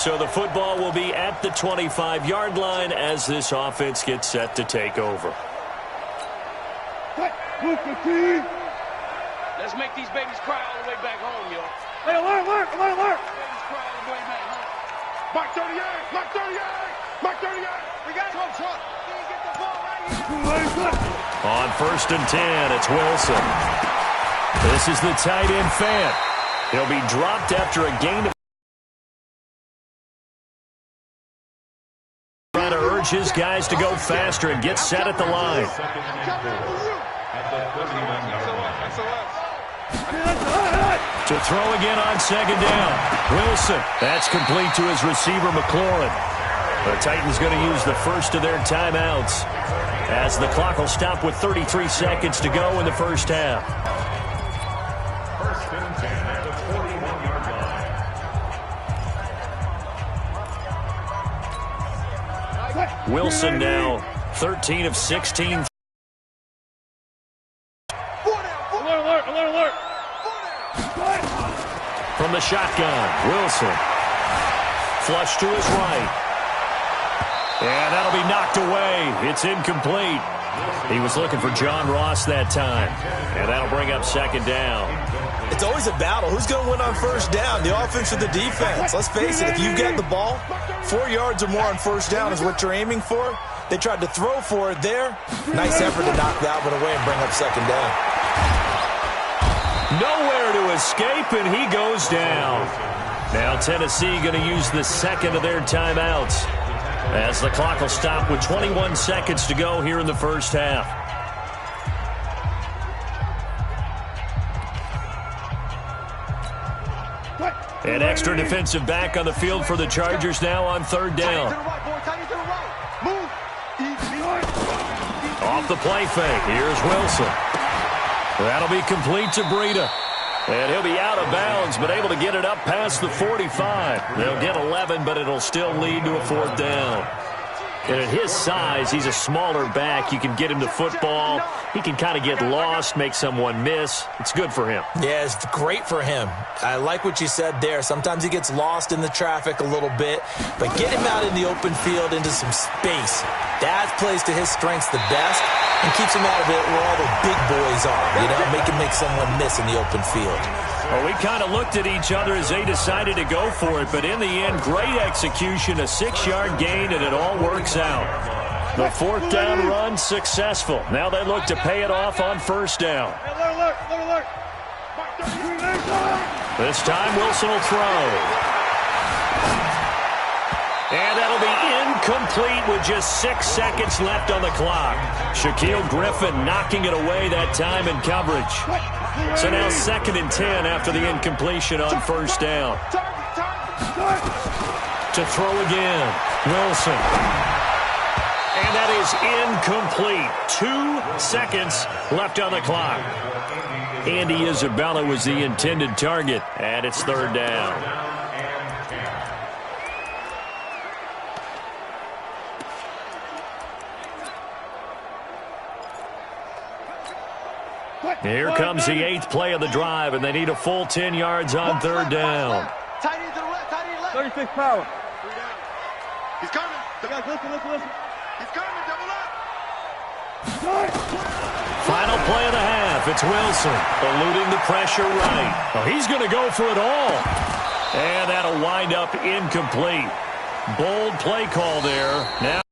So the football will be at the 25-yard line as this offense gets set to take over. Let's make these babies cry all the way back home, yo. Hey, alert! Babies cry all the way back home. Mark 38! Mark 38! Mark 38! We got it! Trump! Get the ball right here! On 1st and 10, it's Wilson. This is the tight end Fant. He'll be dropped after a gain of... Trying to urge his guys to go faster and get set at the line. To throw again on 2nd down. Wilson. That's complete to his receiver, McLaurin. The Titans going to use the first of their timeouts as the clock will stop with 33 seconds to go in the first half. 1st and 10 at the 41-yard line. Wilson now 13 of 16. Alert! From the shotgun, Wilson. Flush to his right. And that'll be knocked away. It's incomplete. He was looking for John Ross that time. And that'll bring up 2nd down. It's always a battle. Who's going to win on 1st down, the offense or the defense? Let's face it, if you've got the ball, 4 yards or more on 1st down is what you're aiming for. They tried to throw for it there. Nice effort to knock that one away and bring up 2nd down. Nowhere to escape, and he goes down. Now Tennessee going to use the second of their timeouts as the clock will stop with 21 seconds to go here in the first half. An extra defensive back on the field for the Chargers now on 3rd down. Off the play fake. Here's Wilson. That'll be complete to Breida. And he'll be out of bounds, but able to get it up past the 45. They'll get 11, but it'll still lead to a 4th down. And at his size, he's a smaller back. You can get him to football. He can kind of get lost, make someone miss. It's good for him. Yeah, it's great for him. I like what you said there. Sometimes he gets lost in the traffic a little bit, but get him out in the open field into some space. That plays to his strengths the best and keeps him out of it where all the big boys are, make him make someone miss in the open field. Well, we kind of looked at each other as they decided to go for it, but in the end, great execution, a 6-yard gain, and it all works out. The 4th down run successful. Now they look to pay it off on 1st down. Alert! This time Wilson will throw. And that'll be incomplete with just 6 seconds left on the clock. Shaquille Griffin knocking it away that time in coverage. So now 2nd and 10 after the incompletion on 1st down. To throw again, Wilson. And that is incomplete. 2 seconds left on the clock. Andy Isabella was the intended target, and it's 3rd down. Here comes the 8th play of the drive, and they need a full 10 yards on 3rd down. 36 power. He's coming. Listen. He's coming. Double up. Final play of the half. It's Wilson eluding the pressure right. Well, he's going to go for it all. And that'll wind up incomplete. Bold play call there. Now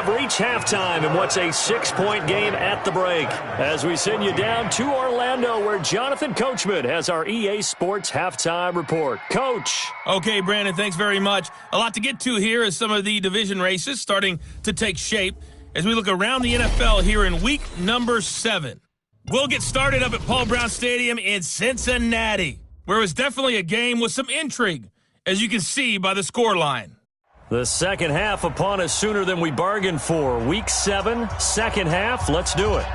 reach halftime in what's a 6-point game at the break as we send you down to Orlando where Jonathan Coachman has our EA Sports halftime report. Coach. Okay, Brandon, thanks very much. A lot to get to here as some of the division races starting to take shape as we look around the NFL here in week number 7. We'll get started up at Paul Brown Stadium in Cincinnati, where it was definitely a game with some intrigue, as you can see by the scoreline. The second half upon us sooner than we bargained for. Week 7, second half. Let's do it.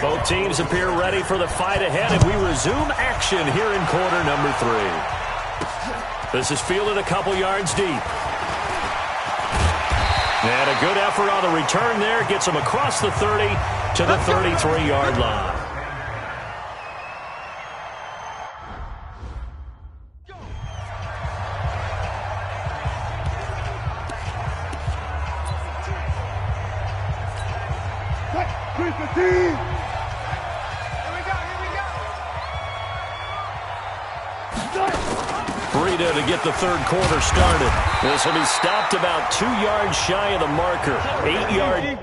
Both teams appear ready for the fight ahead, and we resume action here in quarter number 3. This is fielded a couple yards deep. And a good effort on the return there. Gets him across the 30 to the 33-yard line. Breida to get the third quarter started. This will be stopped about 2 yards shy of the marker. 8-yard.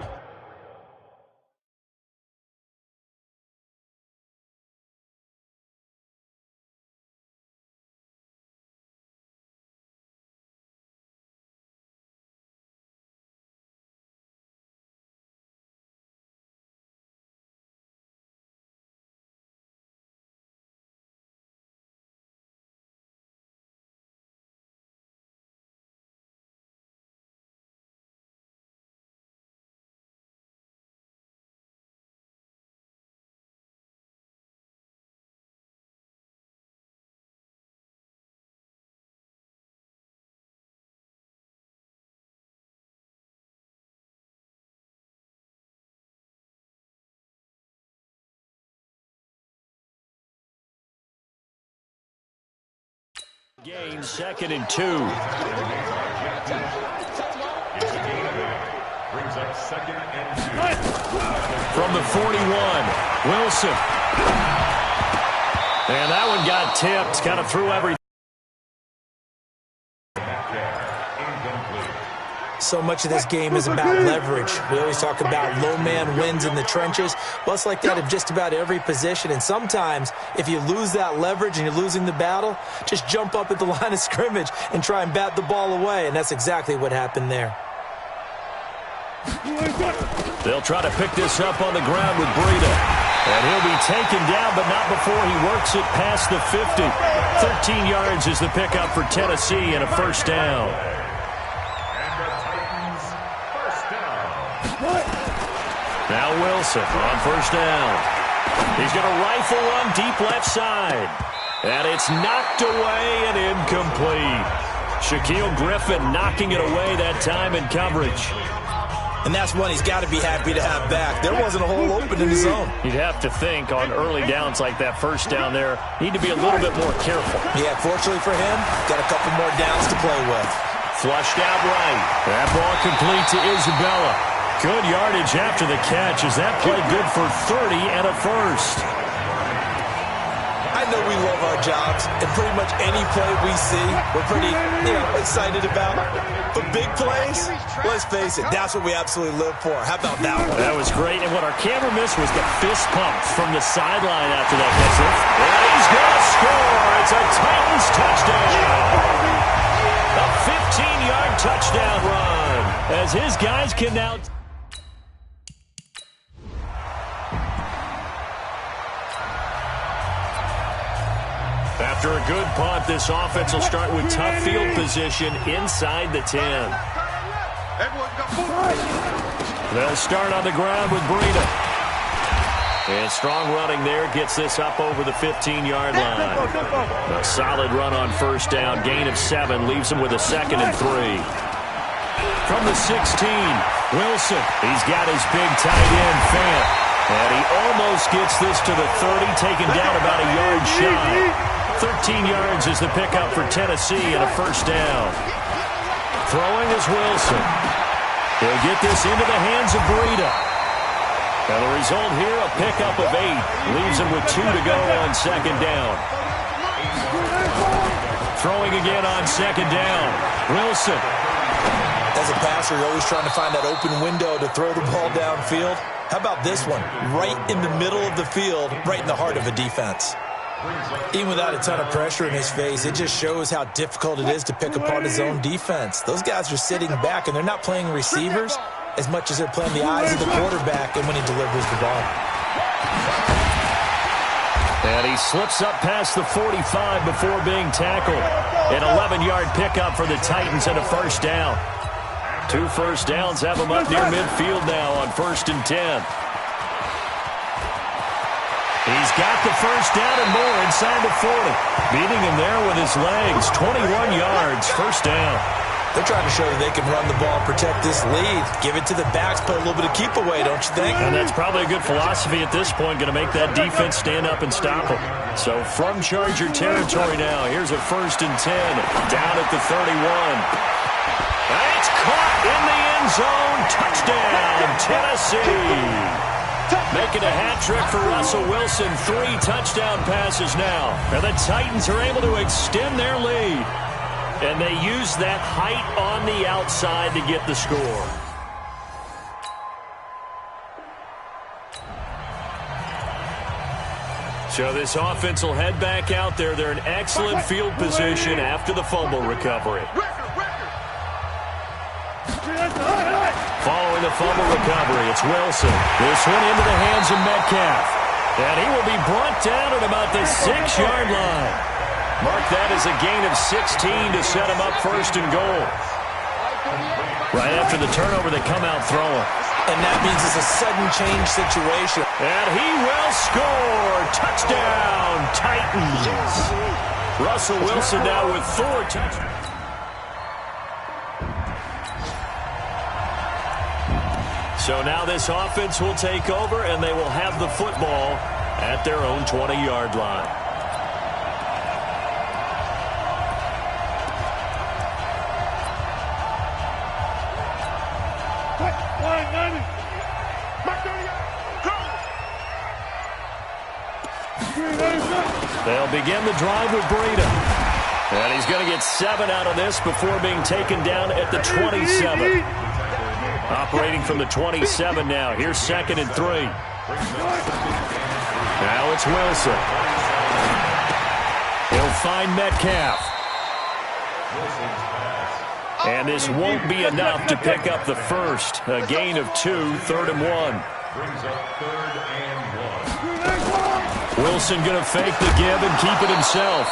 Gain 2nd and 2. From the 41, Wilson. And that one got tipped, kind of threw everything. So much of this game is about leverage. We always talk about low man wins in the trenches. Well, it's like that in just about every position. And sometimes, if you lose that leverage and you're losing the battle, just jump up at the line of scrimmage and try and bat the ball away. And that's exactly what happened there. They'll try to pick this up on the ground with Breida. And he'll be taken down, but not before he works it past the 50. 13 yards is the pickup for Tennessee and a first down. Now Wilson on first down. He's going to rifle one deep left side. And it's knocked away and incomplete. Shaquille Griffin knocking it away that time in coverage. And that's one he's got to be happy to have back. There wasn't a hole open in the zone. You'd have to think on early downs like that first down there, need to be a little bit more careful. Yeah, fortunately for him, got a couple more downs to play with. Flushed out right. That ball complete to Isabella. Good yardage after the catch as that played good for 30 and a first. I know we love our jobs, and pretty much any play we see, we're pretty, excited about. But big plays, let's face it, that's what we absolutely live for. How about that one? That was great, and what our camera missed was the fist pump from the sideline after that catch. And he's going to score. It's a Titans touchdown. A 15-yard touchdown run as his guys can now... After a good punt, this offense will start with tough field position inside the 10. They'll start on the ground with Breida. And strong running there gets this up over the 15-yard line. A solid run on first down. Gain of 7 leaves him with a 2nd and 3. From the 16, Wilson. He's got his big tight end, Fant. And he almost gets this to the 30, taken down about a yard shy. 13 yards is the pickup for Tennessee and a first down. Throwing is Wilson. He'll get this into the hands of Breida. And the result here, a pickup of 8. Leaves him with 2 to go on second down. Throwing again on second down. Wilson. As a passer, you're always trying to find that open window to throw the ball downfield. How about this one? Right in the middle of the field, right in the heart of a defense. Even without a ton of pressure in his face, it just shows how difficult it is to pick apart his own defense. Those guys are sitting back, and they're not playing receivers as much as they're playing the eyes of the quarterback and when he delivers the ball. And he slips up past the 45 before being tackled. An 11-yard pickup for the Titans and a first down. 2 first downs have him up near midfield now on 1st and 10. He's got the first down and more inside the 40. Beating him there with his legs. 21 yards, first down. They're trying to show that they can run the ball and protect this lead. Give it to the backs, put a little bit of keep away, don't you think? And that's probably a good philosophy at this point, going to make that defense stand up and stop them. So from Charger territory now, here's a 1st and 10, down at the 31. It's caught in the end zone. Touchdown, Tennessee. Making a hat trick for Russell Wilson. 3 touchdown passes now. And the Titans are able to extend their lead. And they use that height on the outside to get the score. So this offense will head back out there. They're in excellent field position after the fumble recovery. Following the fumble recovery, it's Wilson. This one into the hands of Metcalf. And he will be brought down at about the 6-yard line. Mark that as a gain of 16 to set him up 1st and goal. Right after the turnover, they come out throwing. And that means it's a sudden change situation. And he will score. Touchdown, Titans. Russell Wilson now with 4 touchdowns. So now this offense will take over, and they will have the football at their own 20-yard line. They'll begin the drive with Breida. And he's going to get 7 out of this before being taken down at the 27. Operating from the 27 now. Here's 2nd and 3. Now it's Wilson. He'll find Metcalf. And this won't be enough to pick up the first. A gain of 2, 3rd and 1. Wilson going to fake the give and keep it himself.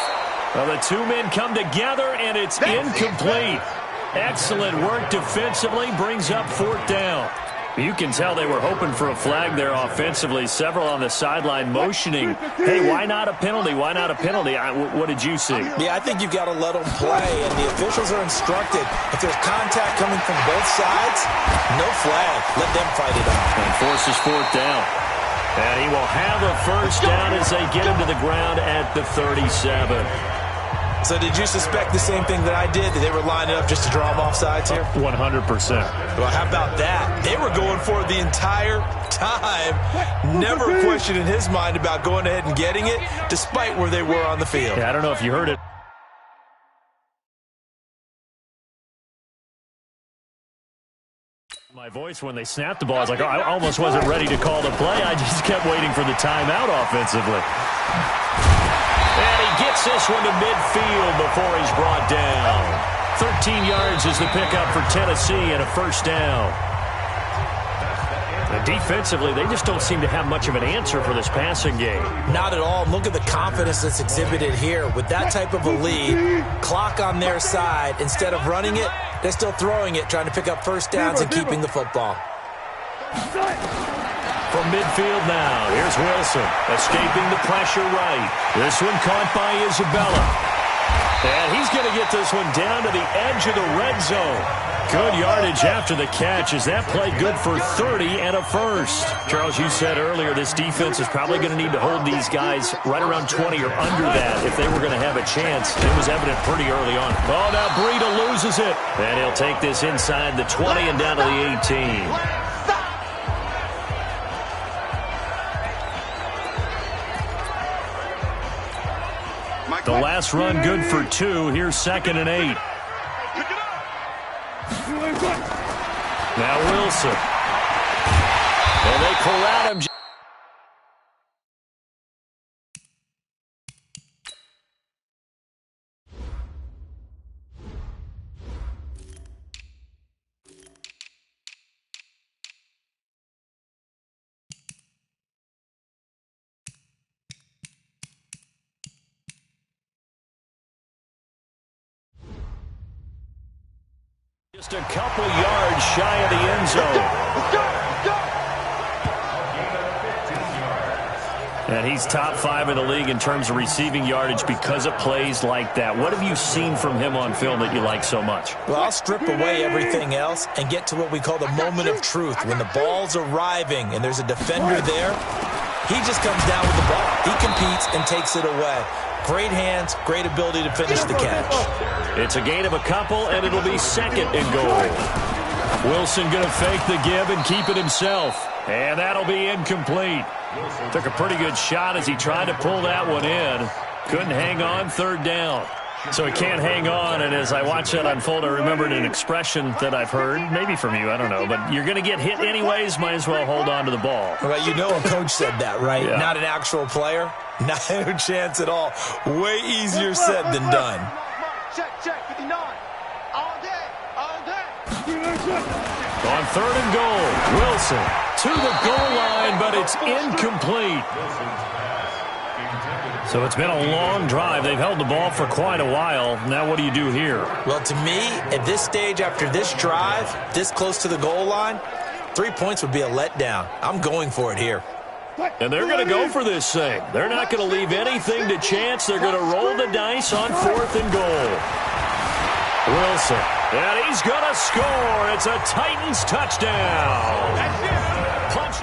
Well, the 2 men come together, and it's incomplete. Excellent work defensively, brings up 4th down. You can tell they were hoping for a flag there offensively. Several on the sideline motioning, hey, why not a penalty? Why not a penalty? What did you see? Yeah, I think you've got to let them play, and the officials are instructed. If there's contact coming from both sides, no flag. Let them fight it out. And forces 4th down. And he will have a 1st down as they get him to the ground at the 37. So did you suspect the same thing that I did, that they were lining up just to draw them off sides here? 100%. Well, how about that? They were going for it the entire time. Never a question in his mind about going ahead and getting it, despite where they were on the field. Yeah, I don't know if you heard it. My voice when they snapped the ball, I was like, oh, I almost wasn't ready to call the play. I just kept waiting for the timeout offensively. And he gets this one to midfield before he's brought down. 13 yards is the pickup for Tennessee and a 1st down. And defensively, they just don't seem to have much of an answer for this passing game. Not at all. Look at the confidence that's exhibited here. With that type of a lead, clock on their side, instead of running it, they're still throwing it, trying to pick up 1st downs and keeping the football. From midfield now, here's Wilson, escaping the pressure right. This one caught by Isabella. And he's going to get this one down to the edge of the red zone. Good yardage after the catch as that play good for 30 and a 1st. Charles, you said earlier this defense is probably going to need to hold these guys right around 20 or under that if they were going to have a chance. It was evident pretty early on. Oh, now Breida loses it. And he'll take this inside the 20 and down to the 18. The last run good for 2. Here's 2nd and 8. Now Wilson. And they corral him. Just a couple yards shy of the end zone. And he's top 5 in the league in terms of receiving yardage because of plays like that. What have you seen from him on film that you like so much? Well, I'll strip away everything else and get to what we call the moment of truth. When the ball's arriving and there's a defender there, he just comes down with the ball. He competes and takes it away. Great hands, great ability to finish the catch. It's a gain of a couple, and it'll be 2nd and goal. Wilson going to fake the give and keep it himself. And that'll be incomplete. Took a pretty good shot as he tried to pull that one in. Couldn't hang on, 3rd down. So he can't hang on, and as I watch that unfold, I remembered an expression that I've heard, maybe from you, I don't know, but you're going to get hit anyways, might as well hold on to the ball. Well, you know a coach said that, right? Yeah. Not an actual player? Not a chance at all. Way easier said than done. Check, 59. All day, all day. On 3rd and goal, Wilson to the goal line, but it's incomplete. So it's been a long drive. They've held the ball for quite a while. Now what do you do here? Well, to me, at this stage, after this drive, this close to the goal line, 3 points would be a letdown. I'm going for it here. And they're going to go for this thing. They're not going to leave anything to chance. They're going to roll the dice on 4th and goal. Wilson, and he's going to score. It's a Titans touchdown. Punch.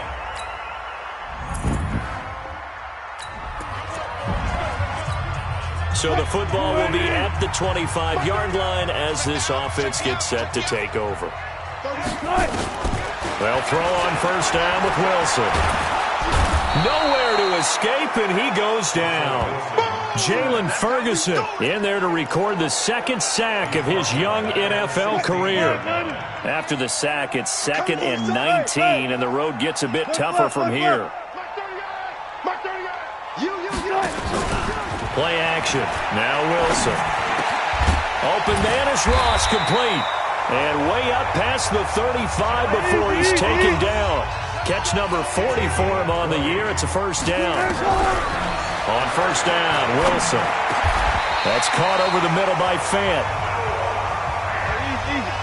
So the football will be at the 25-yard line as this offense gets set to take over. They'll throw on 1st down with Wilson. Nowhere to escape, and he goes down. Jalen Ferguson in there to record the 2nd sack of his young NFL career. After the sack, it's 2nd and 19, and the road gets a bit tougher from here. Play action. Now Wilson. Open man is Ross, complete. And way up past the 35 before he's taken down. Catch number 40 for him on the year. It's a 1st down. On 1st down, Wilson. That's caught over the middle by Fant.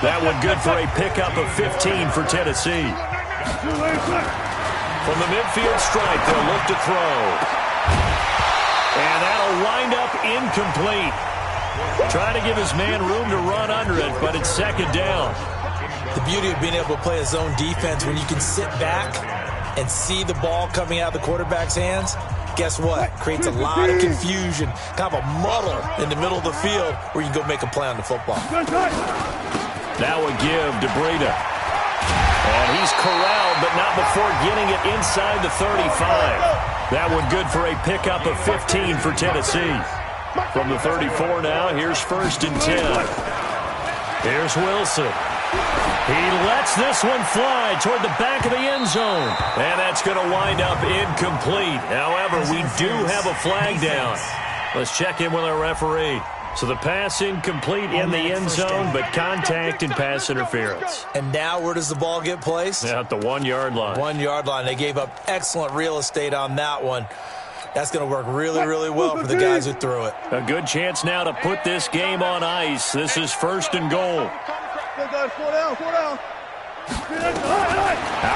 That one good for a pickup of 15 for Tennessee. From the midfield stripe, they'll look to throw. And that'll wind up incomplete. Trying to give his man room to run under it, but it's 2nd down. The beauty of being able to play a zone defense when you can sit back and see the ball coming out of the quarterback's hands, guess what? Creates a lot of confusion, kind of a muddle in the middle of the field where you can go make a play on the football. Now a give to Breida. And he's corralled, but not before getting it inside the 35. That one good for a pickup of 15 for Tennessee. From the 34 now, here's 1st and 10. Here's Wilson. He lets this one fly toward the back of the end zone. And that's going to wind up incomplete. However, we do have a flag down. Let's check in with our referee. So the pass incomplete in the end zone, but contact and pass interference. And now where does the ball get placed? At the 1-yard line. 1-yard line. They gave up excellent real estate on that one. That's going to work really, really well for the guys who threw it. A good chance now to put this game on ice. This is 1st and goal. Out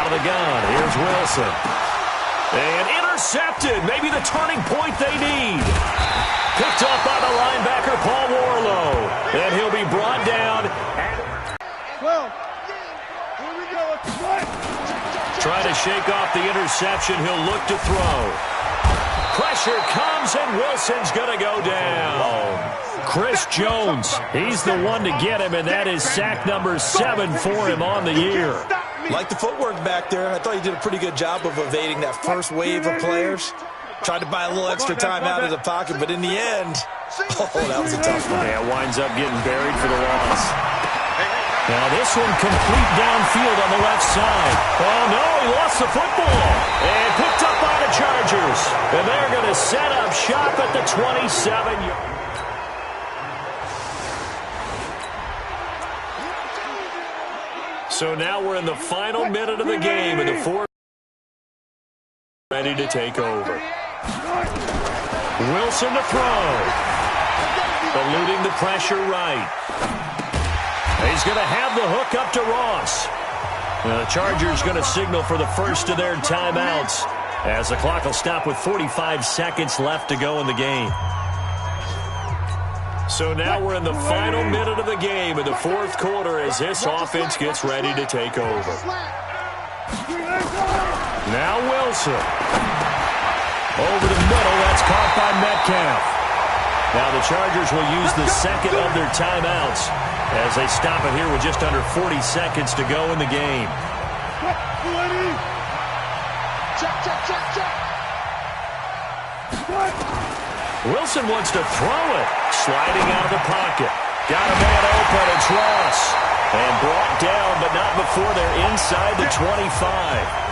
of the gun. Here's Wilson. And intercepted. Maybe the turning point they need. Picked up by the linebacker, Paul Warlow. And he'll be brought down. Trying to shake off the interception. He'll look to throw. Pressure comes, and Wilson's going to go down. Chris Jones, he's the one to get him, and that is sack number 7 for him on the year. Like the footwork back there. I thought he did a pretty good job of evading that first wave of players. Tried to buy a little extra time out of the pocket, but in the end, that was a tough one. Yeah, winds up getting buried for the loss. Now this one complete downfield on the left side. Oh, no, he lost the football. And picked up by the Chargers. And they're going to set up shop at the 27-yard. So now we're in the final minute of the game, and the 4 ready to take over. Wilson to throw. Eluding the pressure right. He's going to have the hook up to Ross. The Chargers going to signal for the first of their timeouts. as the clock will stop with 45 seconds left to go in the game. So now we're in the final minute of the game in the fourth quarter as this offense gets ready to take over. Now Wilson. Over the middle, that's caught by Metcalf. Now the Chargers will use the second of their timeouts as they stop it here with just under 40 seconds to go in the game. Wilson wants to throw it. Sliding out of the pocket. Got a man open. It's Ross. And brought down, but not before they're inside the 25.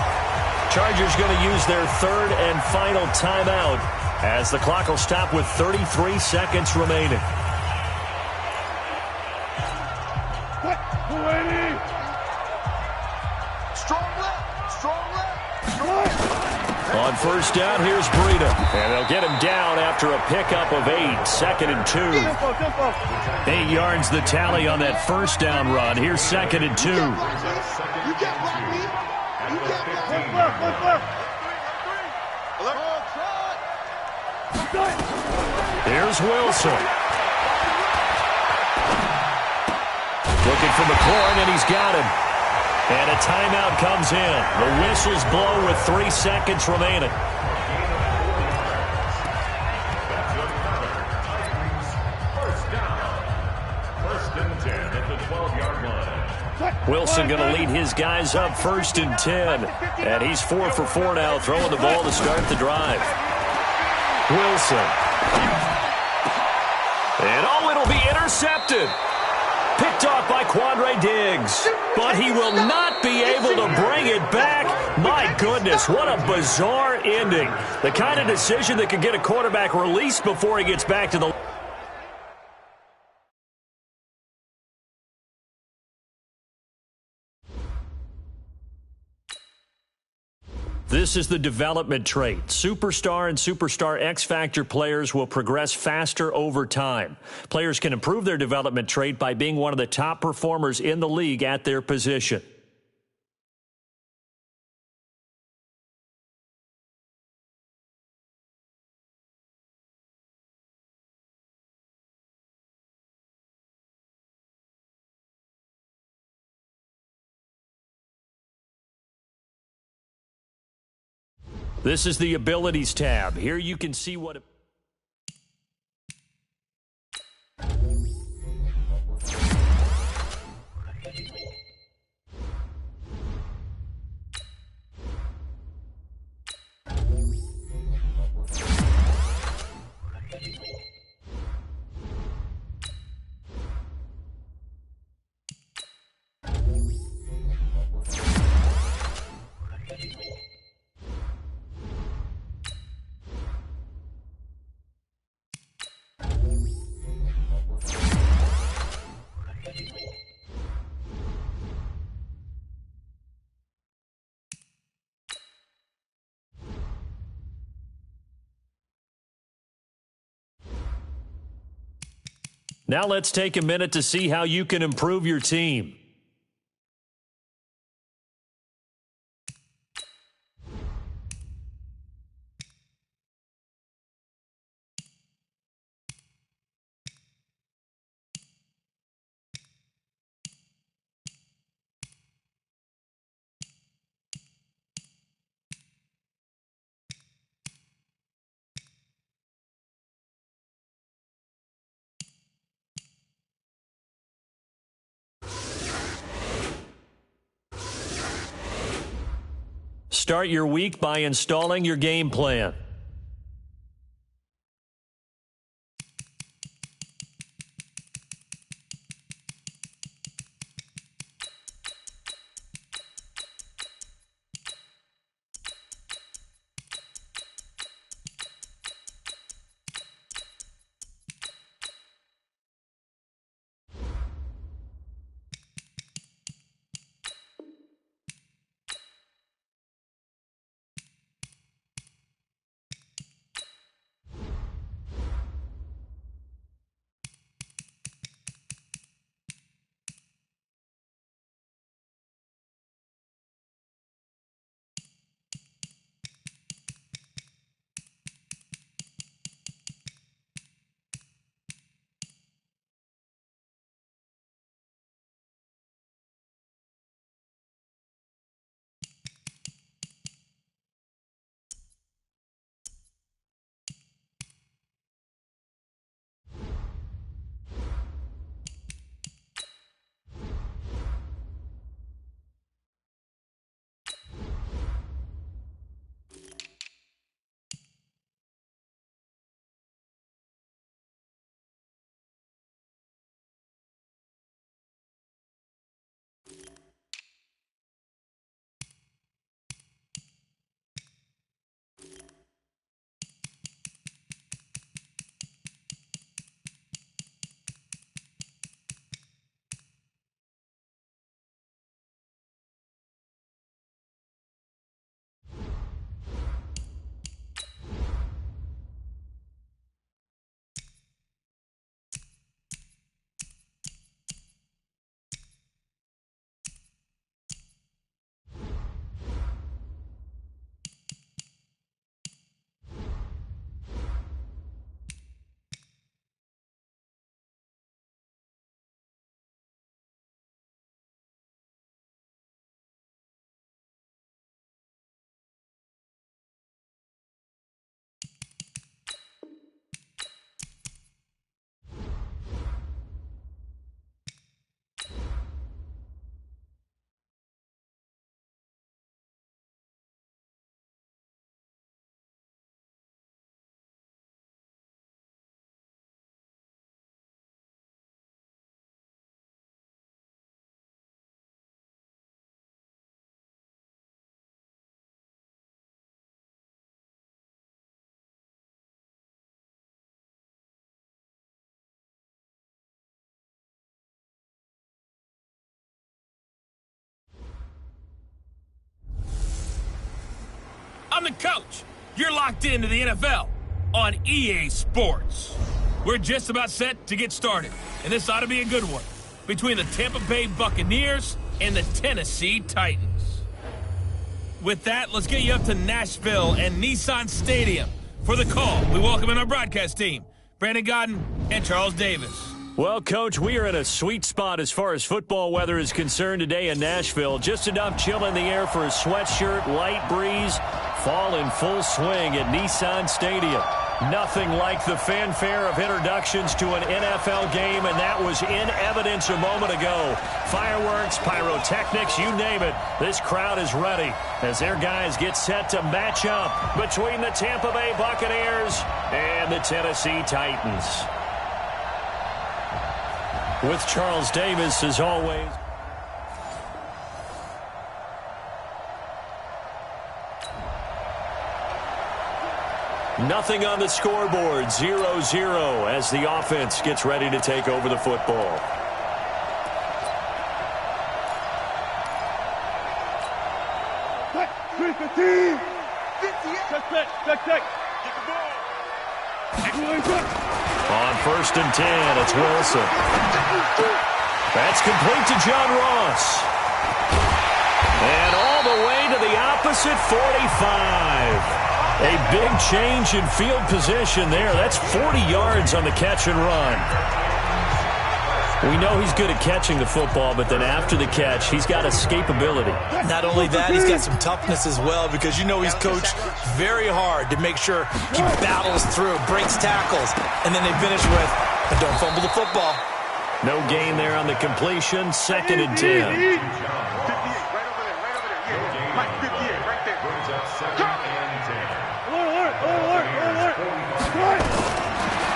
Chargers going to use their third and final timeout as the clock will stop with 33 seconds remaining. On first down, here's Breida. And they'll get him down after a pickup of 8, 2nd and 2. 8 yards the tally on that first down run. Here's 2nd and 2. Here's Wilson. Looking for McLaurin, and he's got him. And a timeout comes in. The whistles blow with 3 seconds remaining. First and 10 at the 12-yard line. Wilson going to lead his guys up 1st and 10. And he's 4 for 4 now, throwing the ball to start the drive. Wilson. And it'll be intercepted. Picked off by Quandre Diggs. But he will not be able to bring it back. My goodness, what a bizarre ending. The kind of decision that could get a quarterback released before he gets back to the... This is the development trait. Superstar and Superstar X-Factor players will progress faster over time. Players can improve their development trait by being one of the top performers in the league at their position. This is the Abilities tab. Here you can see what... Now let's take a minute to see how you can improve your team. Start your week by installing your game plan. the coach. You're locked into the NFL on EA Sports. We're just about set to get started, and this ought to be a good one between the Tampa Bay Buccaneers and the Tennessee Titans. With that, let's get you up to Nashville and Nissan Stadium for the call. We welcome in our broadcast team, Brandon Godden and Charles Davis. Well, Coach, we are in a sweet spot as far as football weather is concerned today in Nashville. Just enough chill in the air for a sweatshirt, light breeze, fall in full swing at Nissan Stadium. Nothing like the fanfare of introductions to an NFL game, and that was in evidence a moment ago. Fireworks, pyrotechnics, you name it. This crowd is ready as their guys get set to match up between the Tampa Bay Buccaneers and the Tennessee Titans. With Charles Davis, as always. Nothing on the scoreboard, 0-0 as the offense gets ready to take over the football. On 1st and 10, it's Wilson. That's complete to John Ross. And all the way to the opposite 45. A big change in field position there. That's 40 yards on the catch and run. We know he's good at catching the football, but then after the catch, he's got escapability. Not only that, he's got some toughness as well, because you know he's coached very hard to make sure he battles through, breaks tackles, and then they finish with, but don't fumble the football. No gain there on the completion, 2nd and 10.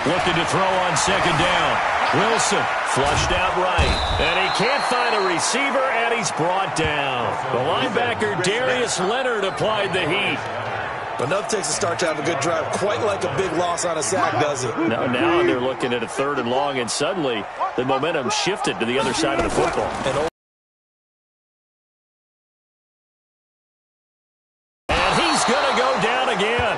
Looking to throw on 2nd down. Wilson flushed out right. And he can't find a receiver, and he's brought down. The linebacker, Darius Leonard, applied the heat. But enough takes a start to have a good drive. Quite like a big loss on a sack, does it? Now they're looking at a 3rd and long, and suddenly the momentum shifted to the other side of the football. And he's going to go down again.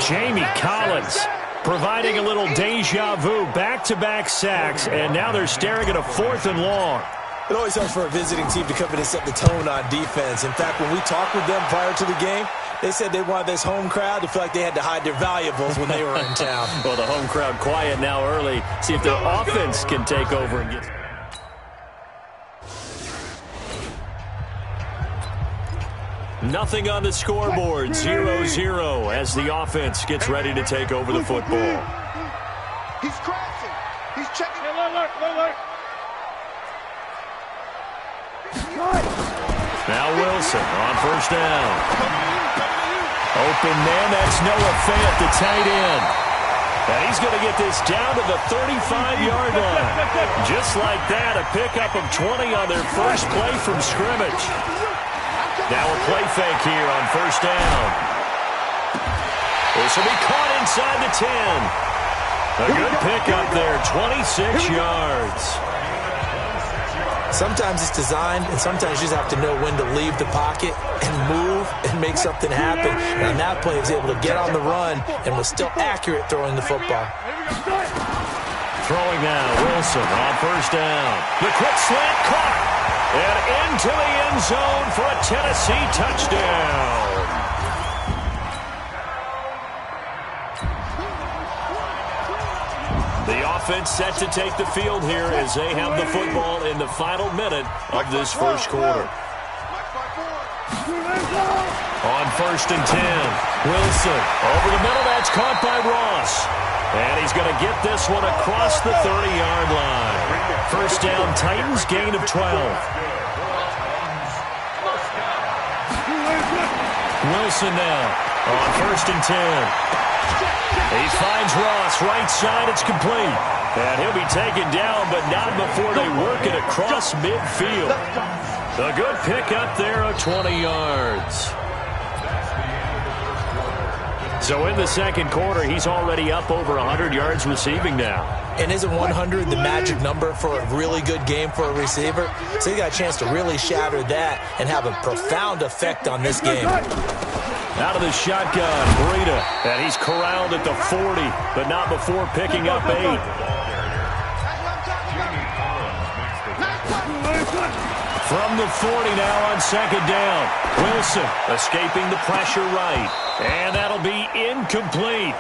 Jamie Collins providing a little deja vu, back-to-back sacks, and now they're staring at a 4th and long. It always helps for a visiting team to come in and set the tone on defense. In fact, when we talked with them prior to the game, they said they wanted this home crowd to feel like they had to hide their valuables when they were in town. Well, the home crowd quiet now early. See if their offense can take over and get... Nothing on the scoreboard, 0-0 as the offense gets ready to take over the football. He's crashing. He's checking. Alert. Now Wilson on 1st down. Open man, that's Noah Fant, the tight end. And he's going to get this down to the 35-yard line. Just like that, a pickup of 20 on their first play from scrimmage. Now a play fake here on 1st down. This will be caught inside the 10. A good pickup there, 26 yards. Sometimes it's designed, and sometimes you just have to know when to leave the pocket and move and make something happen. And on that play, he was able to get on the run and was still accurate throwing the football. Throwing now, Wilson on 1st down. The quick slant caught. And into the end zone for a Tennessee touchdown. The offense set to take the field here as they have the football in the final minute of this first quarter. On 1st and 10, Wilson over the middle. That's caught by Ross. And he's going to get this one across the 30-yard line. 1st down, Titans, gain of 12. Wilson now on 1st and 10. He finds Ross, right side, it's complete. And he'll be taken down, but not before they work it across midfield. A good pickup there of 20 yards. So in the second quarter, he's already up over 100 yards receiving now. And isn't 100 the magic number for a really good game for a receiver? So he got a chance to really shatter that and have a profound effect on this game. Out of the shotgun, Breida. And he's corralled at the 40, but not before picking up 8. From the 40 now on second down. Wilson escaping the pressure right. And that'll be incomplete.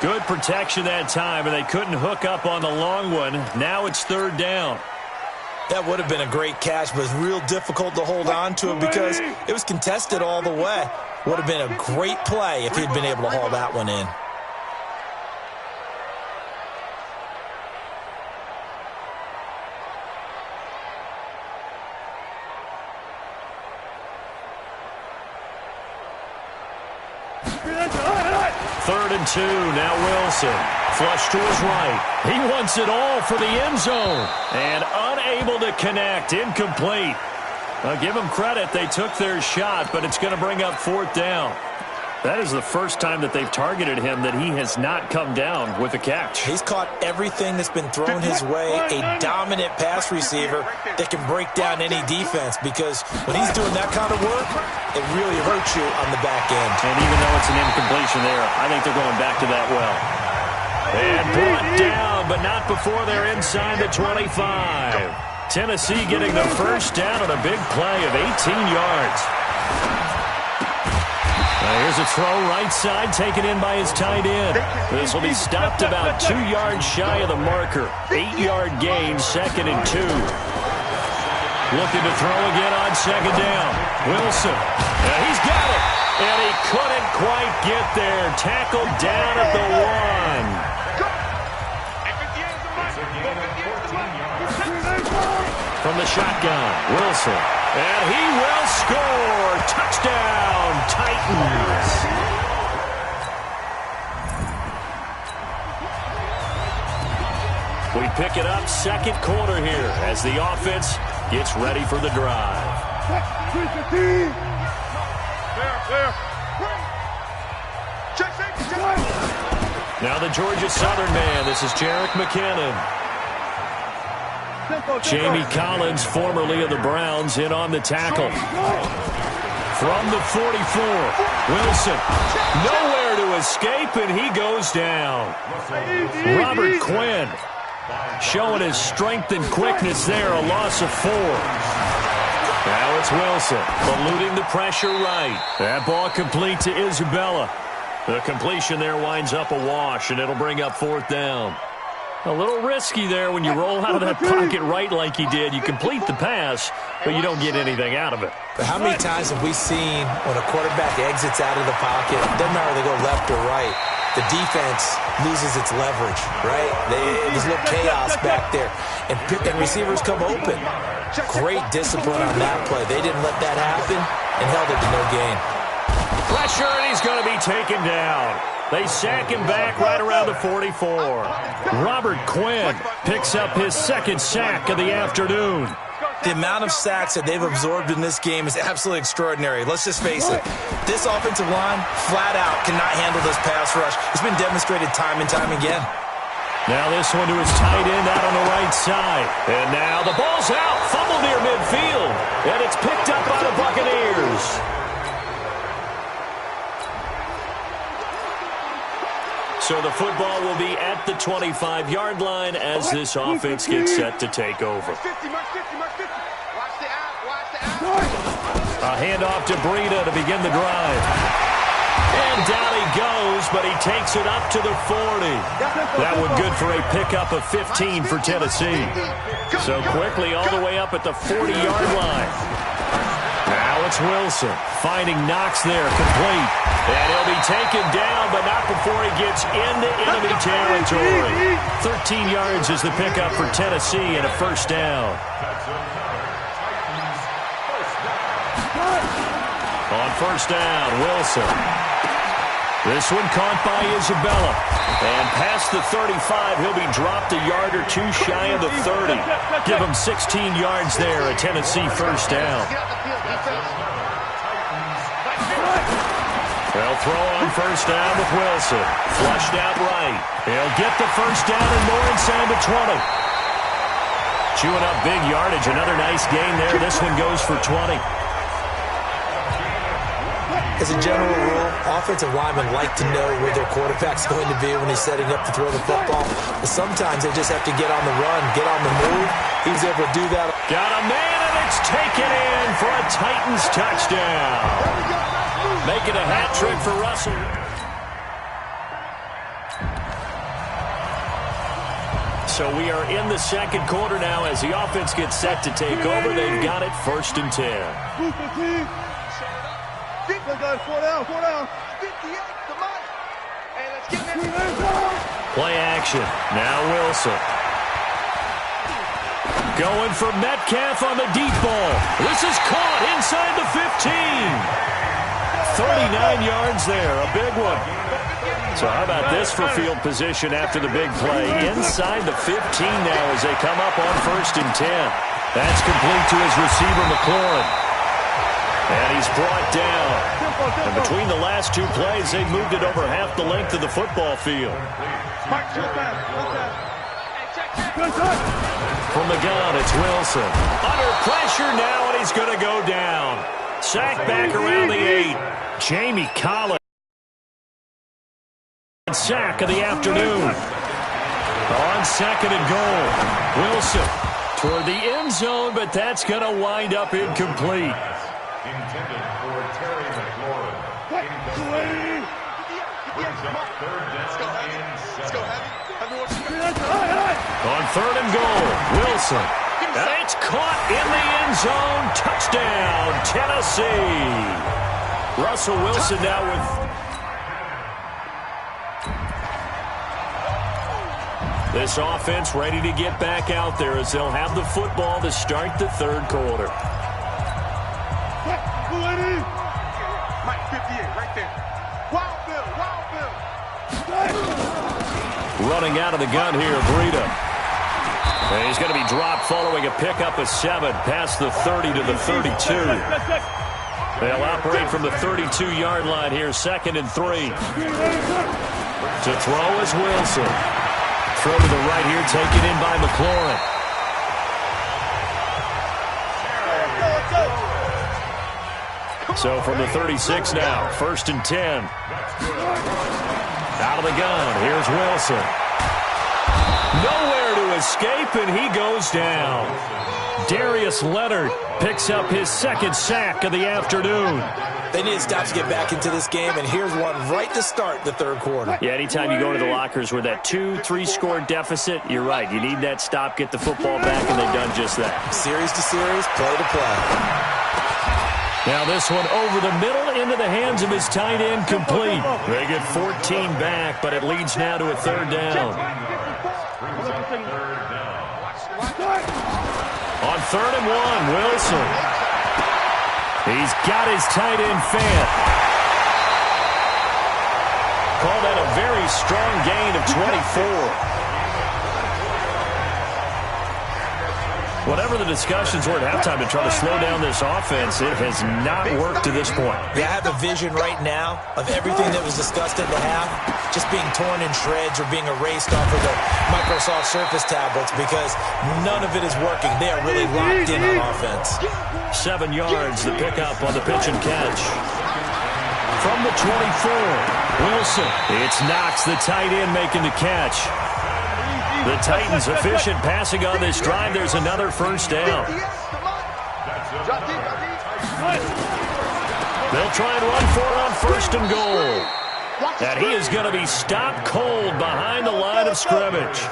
Good protection that time, and they couldn't hook up on the long one. Now it's third down. That would have been a great catch, but it's real difficult to hold on to it because it was contested all the way. Would have been a great play if he'd been able to haul that one in. Third and 2, now Wilson. Flush to his right. He wants it all for the end zone. And unable to connect. Incomplete. I'll give them credit. They took their shot, but it's going to bring up fourth down. That is the first time that they've targeted him that he has not come down with a catch. He's caught everything that's been thrown his way. A dominant pass receiver that can break down any defense, because when he's doing that kind of work, it really hurts you on the back end. And even though it's an incompletion there, I think they're going back to that well. And brought down, but not before they're inside the 25. Tennessee getting the first down on a big play of 18 yards. Here's a throw right side taken in by his tight end. This will be stopped about 2 yards shy of the marker. 8-yard gain, second and 2. Looking to throw again on second down. Wilson. He's got it. And he couldn't quite get there. Tackled down at the 1. From the shotgun, Wilson. And he will score. Touchdown, Titans. We pick it up second quarter here as the offense gets ready for the drive. Now the Georgia Southern man. This is Jerick McKinnon. Jamie Collins, formerly of the Browns, in on the tackle. From the 44, Wilson. Nowhere to escape, and he goes down. Robert Quinn showing his strength and quickness there, a loss of 4. Now it's Wilson, eluding the pressure right. That ball complete to Isabella. The completion there winds up a wash, and it'll bring up fourth down. A little risky there when you roll out of that pocket right like he did. You complete the pass, but you don't get anything out of it. But how many times have we seen when a quarterback exits out of the pocket, doesn't matter if they go left or right, the defense loses its leverage, right? There's a little chaos back there, and receivers come open. Great discipline on that play. They didn't let that happen and held it to no gain. Pressure, and he's going to be taken down. They sack him back right around the 44. Robert Quinn picks up his second sack of the afternoon. The amount of sacks that they've absorbed in this game is absolutely extraordinary. Let's just face it. This offensive line, flat out, cannot handle this pass rush. It's been demonstrated time and time again. Now this one to his tight end out on the right side. And now the ball's out. Fumble near midfield. And it's picked up by the Buccaneers. So the football will be at the 25-yard line as this offense gets set to take over. A handoff to Breida to begin the drive. And down he goes, but he takes it up to the 40. That one good for a pickup of 15 for Tennessee. So quickly all the way up at the 40-yard line. Now it's Wilson finding Knox there, complete. And he'll be taken down, but not before he gets into enemy territory. 13 yards is the pickup for Tennessee and a first down. On first down, Wilson. This one caught by Isabella. And past the 35, he'll be dropped a yard or two shy of the 30. Give him 16 yards there, a Tennessee first down. They'll throw on first down with Wilson. Flushed out right. He'll get the first down and more inside the 20. Chewing up big yardage. Another nice gain there. This one goes for 20. as a general rule, offensive linemen like to know where their quarterback's going to be when he's setting up to throw the football. But sometimes they just have to get on the run, get on the move. He was able to do that. Got a man, and it's taken in for a Titans touchdown. Making a hat trick for Russell. So we are in the second quarter now as the offense gets set to take over. They've got it 1st and 10. Play action. Now Wilson. Going for Metcalf on the deep ball. This is caught inside the 15. 39 yards there. A big one. So how about this for field position after the big play? Inside the 15 now as they come up on 1st and 10. That's complete to his receiver, McLaurin. And he's brought down. And between the last two plays, they've moved it over half the length of the football field. From the gun, it's Wilson. Under pressure now, and he's going to go down. Sacked back around the 8. Jamie Collins. Sack of the afternoon. On 2nd and goal. Wilson toward the end zone, but that's going to wind up incomplete. Intended for Terry McLaurin. Incomplete. Brings up 3rd down and 7. On 3rd and goal, Wilson. And it's caught in the end zone. Touchdown, Tennessee. Russell Wilson now with... This offense ready to get back out there as they'll have the football to start the 3rd quarter. Mike 58, right there. Wild Bill. Running out of the gun here, Breida. And he's going to be dropped following a pickup of 7 past the 30 to the 32. They'll operate from the 32-yard line here, 2nd and 3. To throw is Wilson. Throw to the right here, taken in by McLaurin. So from the 36 now, 1st and 10. Out of the gun, here's Wilson. Nowhere to escape, and he goes down. Darius Leonard picks up his 2nd sack of the afternoon. They need to stop to get back into this game, and here's one right to start the 3rd quarter. Yeah, anytime you go to the lockers with that 2-3 score deficit, you're right. You need that stop, get the football back, and they've done just that. Series to series, play to play. Now this one over the middle into the hands of his tight end, complete. They get 14 back, but it leads now to a 3rd down. On 3rd and 1, Wilson. He's got his tight end Fant. Call that a very strong gain of 24. Whatever the discussions were at halftime to try to slow down this offense, it has not worked to this point. They have a vision right now of everything that was discussed at the half just being torn in shreds or being erased off of the Microsoft Surface tablets because none of it is working. They are really locked in on offense. 7 yards, the pickup on the pitch and catch. From the 24, Wilson. It's Knox, the tight end, making the catch. The Titans efficient passing on this drive. There's another 1st down. They'll try and run for it on 1st and goal. And he is going to be stopped cold behind the line of scrimmage.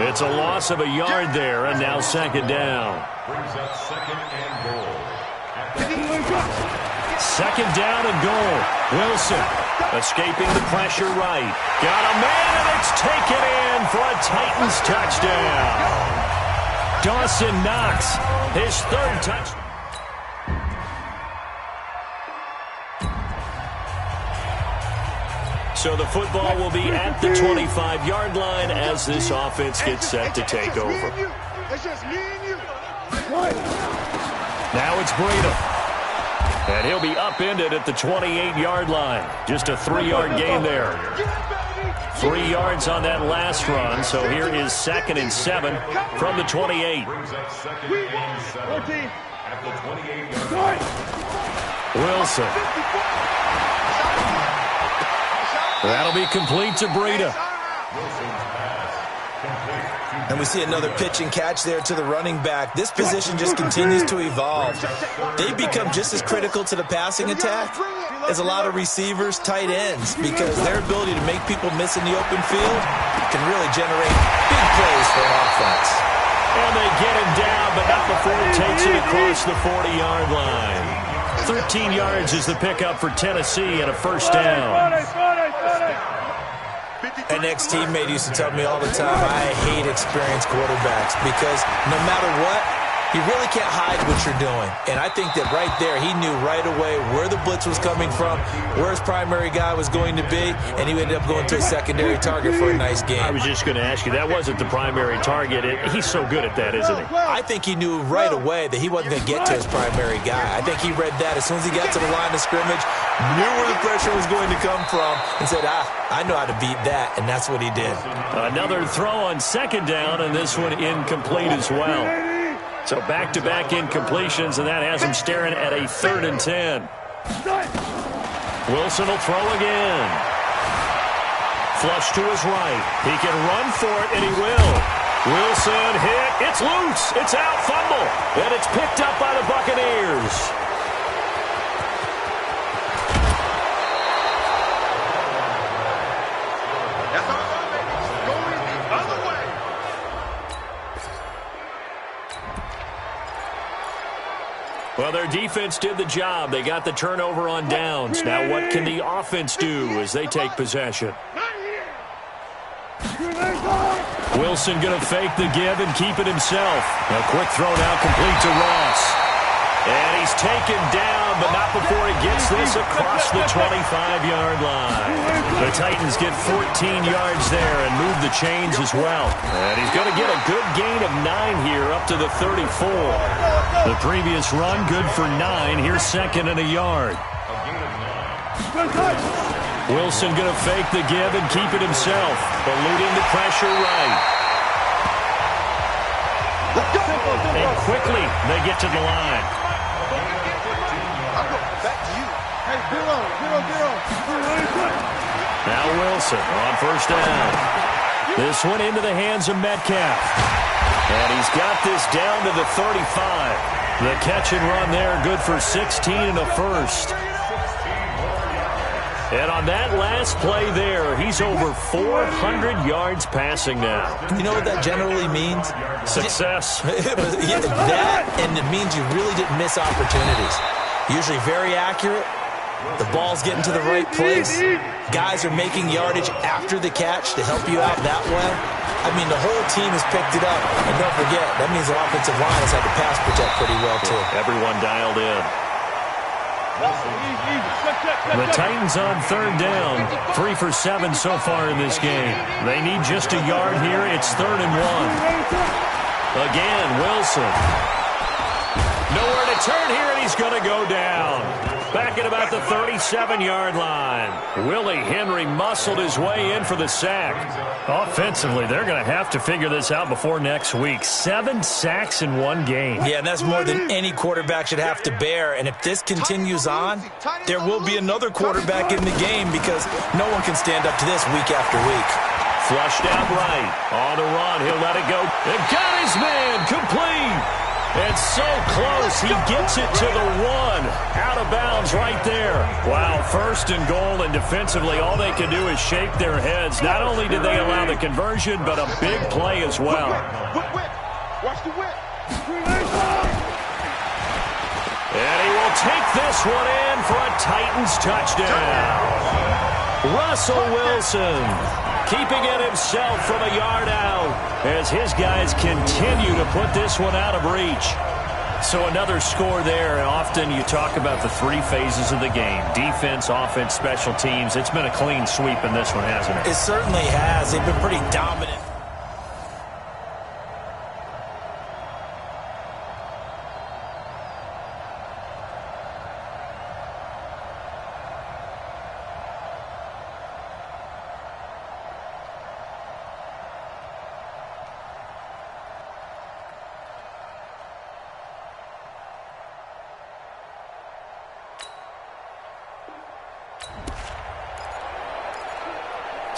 It's a loss of a yard there, and now 2nd down. Brings up 2nd and goal. 2nd down and goal. Wilson escaping the pressure right. Got a man, and it's taken in for a Titans touchdown. Dawson Knox, his 3rd touchdown. So the football will be at the 25-yard line as this offense gets set to take over. Now it's Breida. And he'll be upended at the 28-yard line. Just a 3-yard gain there. 3 yards on that last run. So here is 2nd and 7 from the 28. Brings up 2nd and 7. At the 28-yard line. Wilson. That'll be complete to Breida. And we see another pitch and catch there to the running back. This position just continues to evolve. They become just as critical to the passing attack as a lot of receivers, tight ends, because their ability to make people miss in the open field can really generate big plays for an offense. And they get him down, but not before he takes it across the 40-yard line. 13 yards is the pickup for Tennessee and a first down. An ex-teammate used to tell me all the time, I hate experienced quarterbacks because no matter what, you really can't hide what you're doing. And I think that right there, he knew right away where the blitz was coming from, where his primary guy was going to be, and he ended up going to a secondary target for a nice game. I was just going to ask you, that wasn't the primary target. He's so good at that, isn't he? I think he knew right away that he wasn't going to get to his primary guy. I think he read that as soon as he got to the line of scrimmage, knew where the pressure was going to come from, and said, I know how to beat that, and that's what he did. Another throw on second down, and this one incomplete as well. So back-to-back incompletions, and that has him staring at a 3rd and 10. Wilson will throw again. Flush to his right. He can run for it, and he will. Wilson hit. It's loose. It's out. Fumble. And it's picked up by the Buccaneers. Well, their defense did the job. They got the turnover on downs. Now what can the offense do as they take possession? Wilson going to fake the give and keep it himself. A quick throw now complete to Ross. And he's taken down, but not before he gets this across the 25-yard line. The Titans get 14 yards there and move the chains as well. And he's going to get a good gain of 9 here up to the 34. The previous run, good for 9. Here's second and a yard. Wilson going to fake the give and keep it himself, eluding the pressure right. And quickly, they get to the line. Now Wilson on first down. This one into the hands of Metcalf. And he's got this down to the 35. The catch and run there, good for 16 and a first. And on that last play there, he's over 400 yards passing now. You know what that generally means? Success. That, and it means you really didn't miss opportunities. Usually very accurate. The ball's getting to the right place. Guys are making yardage after the catch to help you out that way. I mean, the whole team has picked it up. And don't forget, that means the offensive line has had to pass protect pretty well, too. Everyone dialed in. The Titans on third down. 3 for 7 so far in this game. They need just a yard here. It's 3rd and 1. Again, Wilson. Nowhere to turn here, and he's going to go down. Back at about the 37-yard line. Willie Henry muscled his way in for the sack. Offensively, they're going to have to figure this out before next week. 7 sacks in one game. Yeah, and that's more than any quarterback should have to bear. And if this continues on, there will be another quarterback in the game because no one can stand up to this week after week. Flushed out right. On the run, he'll let it go. And got his man complete. It's so close, he gets it to the 1. Out of bounds right there. Wow, 1st and goal, and defensively, all they can do is shake their heads. Not only did they allow the conversion, but a big play as well. Watch the whip. And he will take this one in for a Titans touchdown. Russell Wilson keeping it himself from a yard out as his guys continue to put this one out of reach. So another score there. Often you talk about the 3 phases of the game. Defense, offense, special teams. It's been a clean sweep in this one, hasn't it? It certainly has. They've been pretty dominant.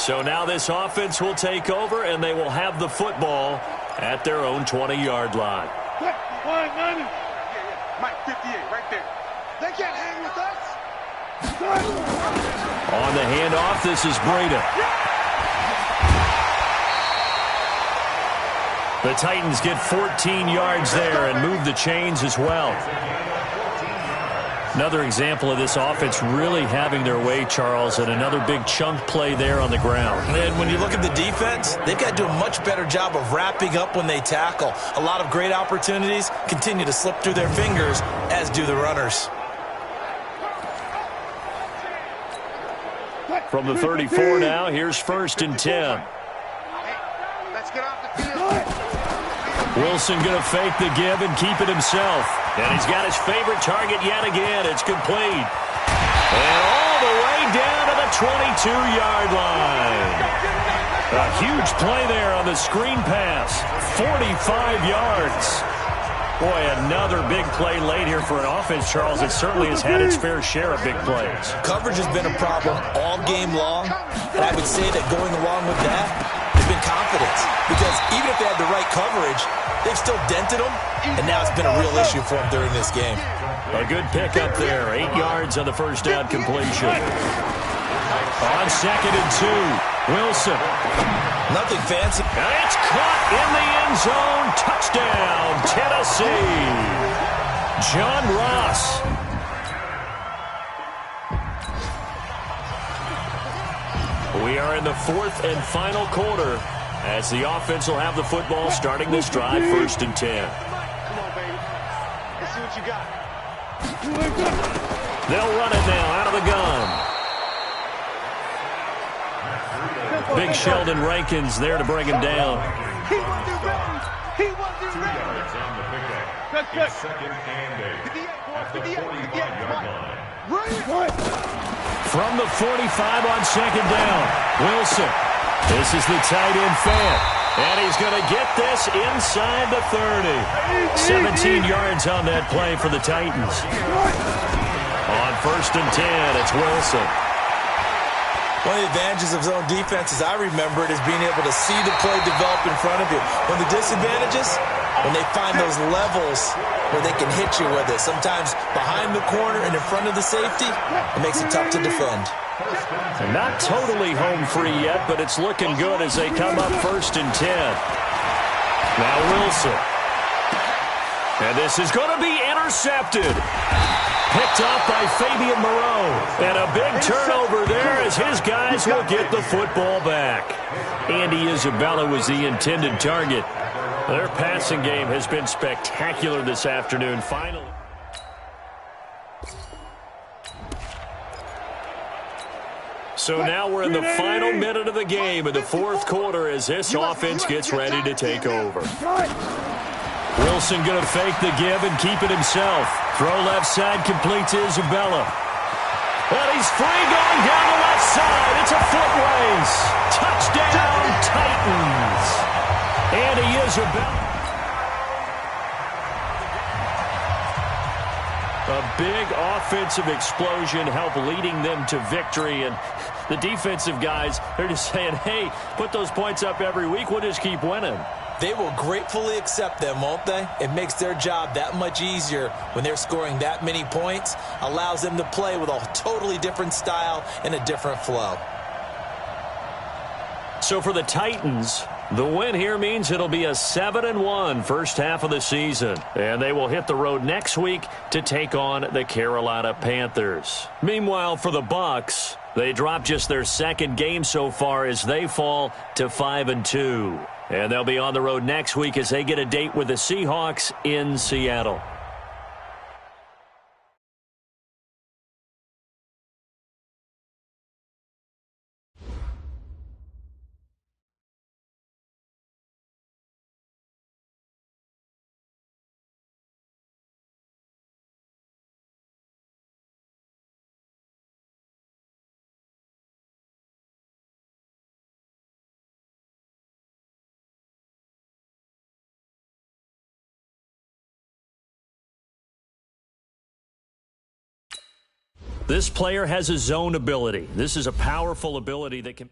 So now this offense will take over, and they will have the football at their own 20-yard line. Mike, 58, right there. They can't hang with us. On the handoff, this is Breida. The Titans get 14 yards there and move the chains as well. Another example of this offense really having their way, Charles, and another big chunk play there on the ground. And when you look at the defense, they've got to do a much better job of wrapping up when they tackle. A lot of great opportunities continue to slip through their fingers, as do the runners. From the 34 now, here's 1st and 10. Let's get off the field. Wilson going to fake the give and keep it himself. And he's got his favorite target yet again. It's complete. And all the way down to the 22-yard line. A huge play there on the screen pass. 45 yards. Boy, another big play late here for an offense, Charles. It certainly has had its fair share of big plays. Coverage has been a problem all game long. And I would say that going along with that has been confidence. Because even if they had the right coverage, they've still dented them, and now it's been a real issue for them during this game. A good pickup there. 8 yards on the first down completion. On 2nd and 2, Wilson. Nothing fancy. And it's caught in the end zone. Touchdown, Tennessee. John Ross. We are in the 4th and final quarter as the offense will have the football starting this drive, 1st and 10. Come on, baby. Let's see what you got. They'll run it now out of the gun. Big Sheldon Rankins there to bring him down. He wasn't ready. He wasn't ready. Yards on the pickup. It's 2nd and 8 at the 41-yard line. From the 45 on 2nd down, Wilson. This is the tight end fan. And he's going to get this inside the 30. 17 yards on that play for the Titans. On 1st and 10, it's Wilson. One of the advantages of zone defense, as I remember it, is being able to see the play develop in front of you. One of the disadvantages, when they find those levels where they can hit you with it. Sometimes behind the corner and in front of the safety, it makes it tough to defend. Not totally home free yet, but it's looking good as they come up 1st and 10. Now Wilson. And this is going to be intercepted. Picked off by Fabian Moreau. And a big turnover there as his guys will get the football back. Andy Isabella was the intended target. Their passing game has been spectacular this afternoon. Finally. So now we're in the final minute of the game in the 4th quarter as this offense gets ready to take over. Wilson going to fake the give and keep it himself. Throw left side, complete to Isabella. And he's free going down the left side. It's a foot race. Touchdown, Titans. Andy Isabella. A big offensive explosion helped leading them to victory. And the defensive guys, they're just saying, hey, put those points up every week. We'll just keep winning. They will gratefully accept them, won't they? It makes their job that much easier when they're scoring that many points. Allows them to play with a totally different style and a different flow. So for the Titans, the win here means it'll be a 7-1 first half of the season. And they will hit the road next week to take on the Carolina Panthers. Meanwhile, for the Bucs, they dropped just their 2nd game so far as they fall to 5-2. And they'll be on the road next week as they get a date with the Seahawks in Seattle. This player has a zone ability. This is a powerful ability that can...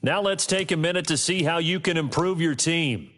Now let's take a minute to see how you can improve your team.